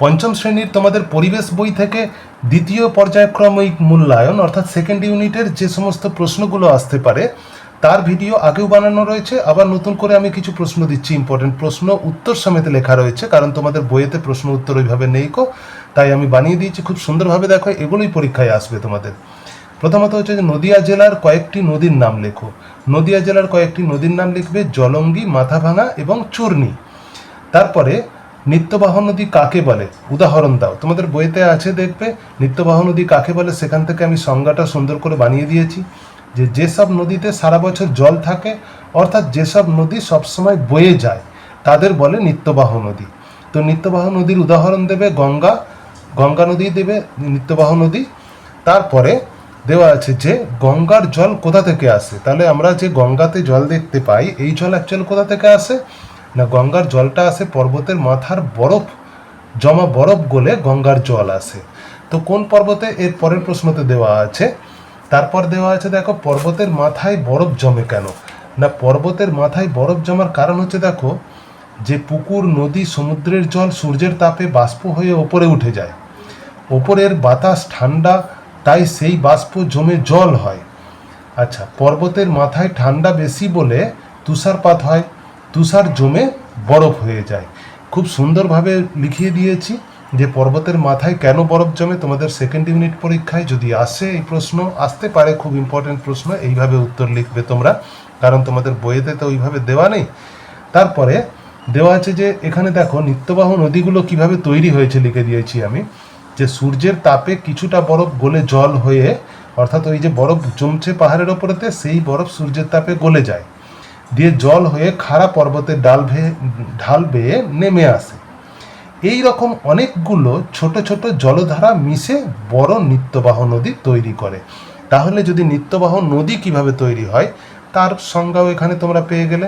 পঞ্চম শ্রেণীর তোমাদের পরিবেশ বই থেকে দ্বিতীয় পর্যায়ক্রমিক মূল্যায়ন অর্থাৎ সেকেন্ড ইউনিটের যে সমস্ত প্রশ্নগুলো আসতে পারে তার ভিডিও আগেও বানানো রয়েছে। আবার নতুন করে আমি কিছু প্রশ্ন দিচ্ছি, ইম্পর্টেন্ট প্রশ্ন উত্তর সমেত লেখা রয়েছে, কারণ তোমাদের বইয়েতে প্রশ্ন উত্তর ওইভাবে নেই কো, তাই আমি বানিয়ে দিয়েছি খুব সুন্দরভাবে। দেখো, এগুলোই পরীক্ষায় আসবে তোমাদের। প্রথমত হচ্ছে যে নদিয়া জেলার কয়েকটি নদীর নাম লেখো। নদিয়া জেলার কয়েকটি নদীর নাম লিখবে জলঙ্গি, মাথাভাঙা এবং চূর্ণী। তারপরে নিত্যবাহ নদী কাকে বলে, উদাহরণ দাও। তোমাদের বইতে আছে, দেখবে নিত্যবাহ নদী কাকে বলে, সেখান থেকে আমি সংজ্ঞাটা সুন্দর করে বানিয়ে দিয়েছি যে যেসব নদীতে সারা বছর জল থাকে অর্থাৎ যেসব নদী সবসময় বয়ে যায় তাদের বলে নিত্যবাহ নদী। তো নিত্যবাহ নদীর উদাহরণ দেবে গঙ্গা, গঙ্গা নদী দেবে নিত্যবাহ নদী। তারপরে দেওয়া আছে যে গঙ্গার জল কোথা থেকে আসে, তাহলে আমরা যে গঙ্গাতে জল দেখতে পাই এই জল অ্যাকচুয়াল কোথা থেকে আসে না, গঙ্গার জলটা আসে পর্বতের মাথার বরফ জমা, বরফ গলে গঙ্গার জল আসে। তো কোন পর্বতে, এর পরের প্রশ্নতে দেওয়া আছে। তারপর দেওয়া আছে দেখো পর্বতের মাথায় বরফ জমে কেন না, পর্বতের মাথায় বরফ জমার কারণ হচ্ছে দেখো যে পুকুর, নদী, সমুদ্রের জল সূর্যের তাপে বাষ্প হয়ে ওপরে উঠে যায়, ওপরের বাতাস ঠান্ডা, তাই সেই বাষ্প জমে জল হয়। আচ্ছা, পর্বতের মাথায় ঠান্ডা বেশি বলে তুষারপাত হয়, তুষার জমে বরফ হয়ে যায়। খুব সুন্দরভাবে লিখিয়ে দিয়েছি যে পর্বতের মাথায় কেন বরফ জমে। তোমাদের সেকেন্ড ইউনিট পরীক্ষায় যদি আসে এই প্রশ্ন, আসতে পারে, খুব ইম্পর্টেন্ট প্রশ্ন, এইভাবে উত্তর লিখবে তোমরা, কারণ তোমাদের বইয়েতে তো ওইভাবে দেওয়া নেই। তারপরে দেওয়া আছে যে এখানে দেখো নিত্যবাহ নদীগুলো কিভাবে তৈরি হয়েছে লিখে দিয়েছি আমি, যে সূর্যের তাপে কিছুটা বরফ গলে জল হয়ে, অর্থাৎ ওই যে বরফ জমছে পাহাড়ের ওপরেতে সেই বরফ সূর্যের তাপে গলে যায়, দিয়ে জল হয়ে খাড়া পর্বতের ঢাল বেয়ে নেমে আসে। এই রকম অনেকগুলো ছোট ছোট জলধারা মিশে বড় নিত্যবাহ নদী তৈরি করে। তাহলে যদি নিত্যবাহ নদী কিভাবে তৈরি হয় তার সংজ্ঞাও এখানে তোমরা পেয়ে গেলে।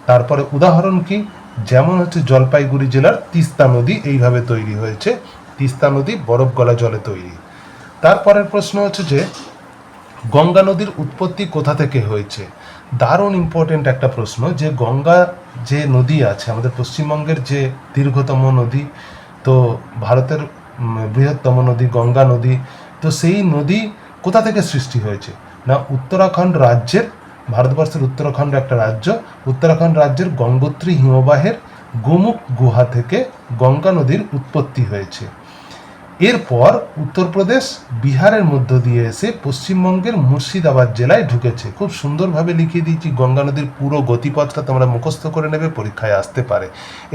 তারপরে উদাহরণ কি, যেমন হচ্ছে জলপাইগুড়ি জেলার তিস্তা নদী এইভাবে তৈরি হয়েছে, তিস্তা নদী বরফ গলা জলে তৈরি। তারপরের প্রশ্ন হচ্ছে যে গঙ্গা নদীর উৎপত্তি কোথা থেকে হয়েছে। দারুণ ইম্পর্টেন্ট একটা প্রশ্ন, যে গঙ্গা যে নদী আছে আমাদের পশ্চিমবঙ্গের যে দীর্ঘতম নদী, তো ভারতের বৃহত্তম নদী গঙ্গা নদী, তো সেই নদী কোথা থেকে সৃষ্টি হয়েছে না উত্তরাখণ্ড রাজ্যের, ভারতবর্ষের উত্তরাখণ্ড একটা রাজ্য, উত্তরাখণ্ড রাজ্যের গঙ্গোত্রী হিমবাহের গোমুখ গুহা থেকে গঙ্গা নদীর উৎপত্তি হয়েছে। এরপর উত্তরপ্রদেশ বিহারের মধ্য দিয়ে এসে পশ্চিমবঙ্গের মুর্শিদাবাদ জেলায় ঢুকেছে। খুব সুন্দরভাবে লিখিয়ে দিয়েছি, গঙ্গা নদীর পুরো গতিপথটা তোমরা মুখস্থ করে নেবে, পরীক্ষায় আসতে পারে।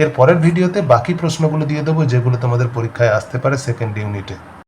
এর পরের ভিডিওতে বাকি প্রশ্নগুলো দিয়ে দেবো যেগুলো তোমাদের পরীক্ষায় আসতে পারে সেকেন্ড ইউনিটে।